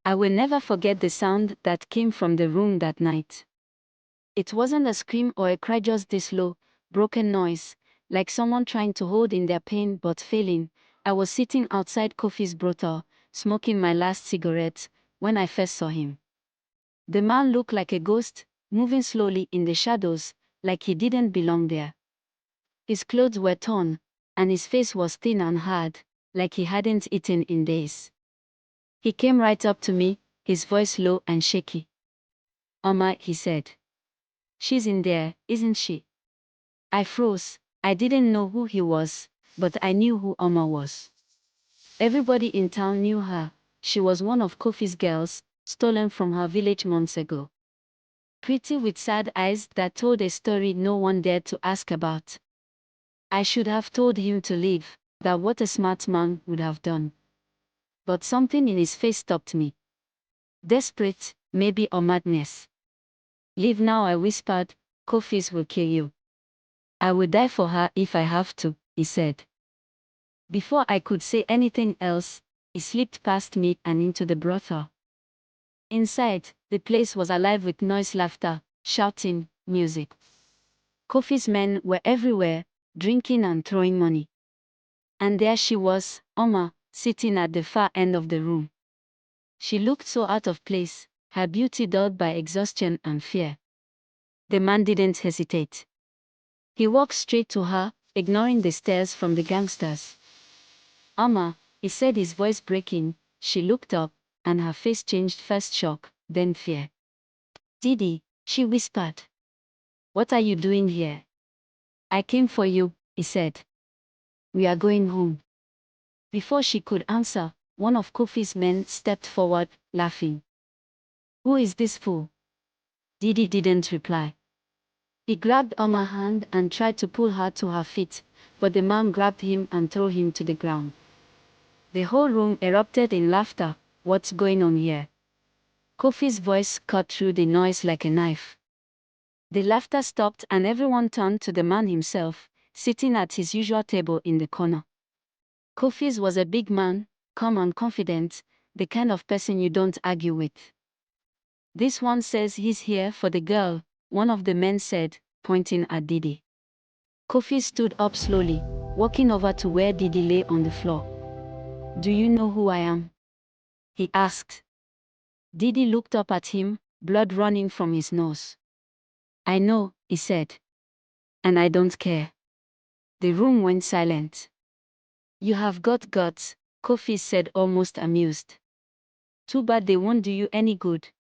I will never forget the sound that came from the room that night. It wasn't a scream or a cry, just this low, broken noise, like someone trying to hold in their pain but failing. I was sitting outside Kofi's brothel, smoking my last cigarette, when I first saw him. The man looked like a ghost, moving slowly in the shadows, like he didn't belong there. His clothes were torn, and his face was thin and hard, like he hadn't eaten in days. He came right up to me, his voice low and shaky. "Oma," he said. "She's in there, isn't she?" I froze. I didn't know who he was, but I knew who Oma was. Everybody in town knew her. She was one of Kofi's girls, stolen from her village months ago. Pretty with sad eyes that told a story no one dared to ask about. I should have told him to leave, that what a smart man would have done. But something in his face stopped me. Desperate, maybe, or madness. "Leave now," I whispered. "Kofi's will kill you." "I will die for her if I have to," he said. Before I could say anything else, he slipped past me and into the brothel. Inside, the place was alive with noise, laughter, shouting, music. Kofi's men were everywhere, drinking and throwing money. And there she was, Oma, sitting at the far end of the room. She looked so out of place, her beauty dulled by exhaustion and fear. The man didn't hesitate. He walked straight to her, ignoring the stares from the gangsters. "Oma," he said, his voice breaking. She looked up, and her face changed, first shock, then fear. "Didi," she whispered. "What are you doing here?" "I came for you," he said. "We are going home." Before she could answer, one of Kofi's men stepped forward, laughing. "Who is this fool?" Didi didn't reply. He grabbed Oma's hand and tried to pull her to her feet, but the man grabbed him and threw him to the ground. The whole room erupted in laughter. "What's going on here?" Kofi's voice cut through the noise like a knife. The laughter stopped and everyone turned to the man himself, sitting at his usual table in the corner. Kofi's was a big man, calm and confident, the kind of person you don't argue with. "This one says he's here for the girl," one of the men said, pointing at Didi. Kofi stood up slowly, walking over to where Didi lay on the floor. "Do you know who I am?" he asked. Didi looked up at him, blood running from his nose. "I know," he said. "And I don't care." The room went silent. "You have got guts," Kofi said, almost amused. "Too bad they won't do you any good."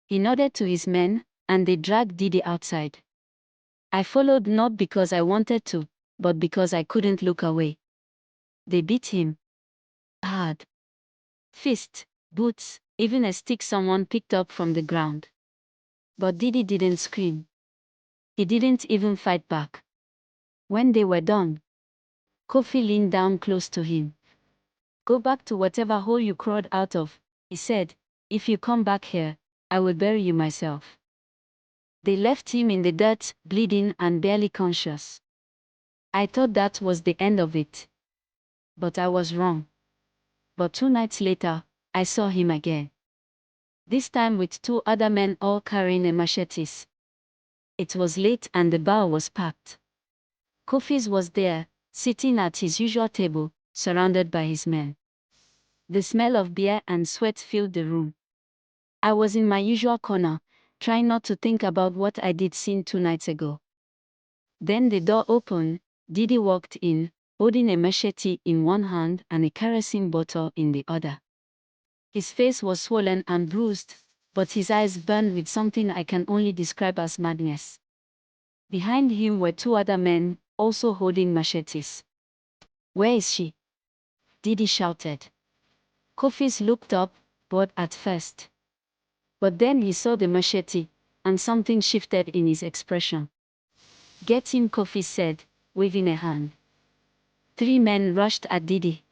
He nodded to his men, and they dragged Didi outside. I followed, not because I wanted to, but because I couldn't look away. They beat him hard. Fists, boots, even a stick someone picked up from the ground. But Didi didn't scream. He didn't even fight back. When they were done, Kofi leaned down close to him. "Go back to whatever hole you crawled out of," he said. "If you come back here, I will bury you myself." They left him in the dirt, bleeding and barely conscious. I thought that was the end of it. But I was wrong. But 2 nights later, I saw him again. This time with 2 other men, all carrying machetes. It was late and the bar was packed. Kofi's was there, sitting at his usual table, surrounded by his men. The smell of beer and sweat filled the room. I was in my usual corner, trying not to think about what I did seen 2 nights ago. Then the door opened. Didi walked in, holding a machete in one hand and a kerosene bottle in the other. His face was swollen and bruised, but his eyes burned with something I can only describe as madness. Behind him were 2 other men, also holding machetes. "Where is she?" Didi shouted. Kofi looked up, bored at first. But then he saw the machete, and something shifted in his expression. "Get him," Kofi said, waving a hand. 3 men rushed at Didi.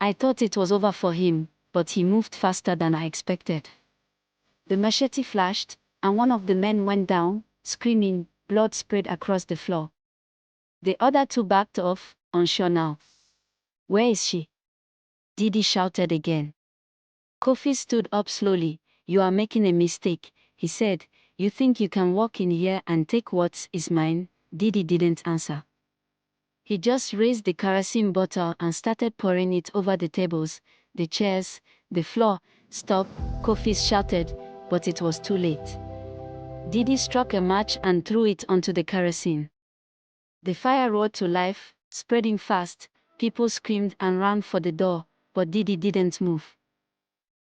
I thought it was over for him, but he moved faster than I expected. The machete flashed, and one of the men went down, screaming. Blood sprayed across the floor. The other 2 backed off, unsure now. "Where is she?" Didi shouted again. Kofi stood up slowly. You are making a mistake, he said. You think you can walk in here and take what is mine? Didi didn't answer. He just raised the kerosene bottle and started pouring it over the tables, the chairs, the floor. Stop, Kofi shouted, but it was too late. Didi struck a match and threw it onto the kerosene. The fire roared to life, spreading fast. People screamed and ran for the door, but Didi didn't move.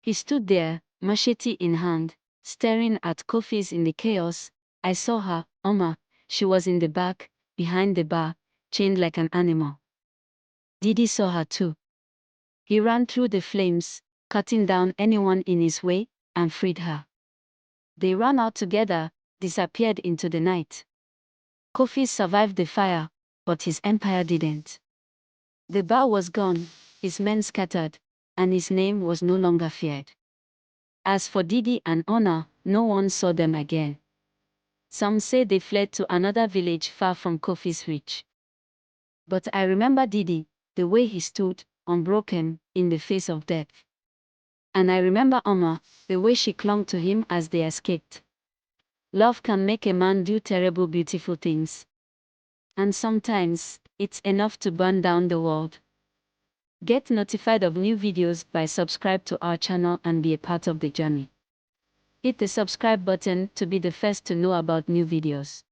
He stood there, machete in hand, staring at Kofi's in the chaos. I saw her, Oma. She was in the back, behind the bar, chained like an animal. Didi saw her too. He ran through the flames, cutting down anyone in his way, and freed her. They ran out together, disappeared into the night. Kofi survived the fire, but his empire didn't. The bar was gone, his men scattered, and his name was no longer feared. As for Didi and Ona, no one saw them again. Some say they fled to another village far from Kofi's reach. But I remember Didi, the way he stood, unbroken, in the face of death. And I remember Oma, the way she clung to him as they escaped. Love can make a man do terrible, beautiful things. And sometimes, it's enough to burn down the world. Get notified of new videos by subscribe to our channel and be a part of the journey. Hit the subscribe button to be the first to know about new videos.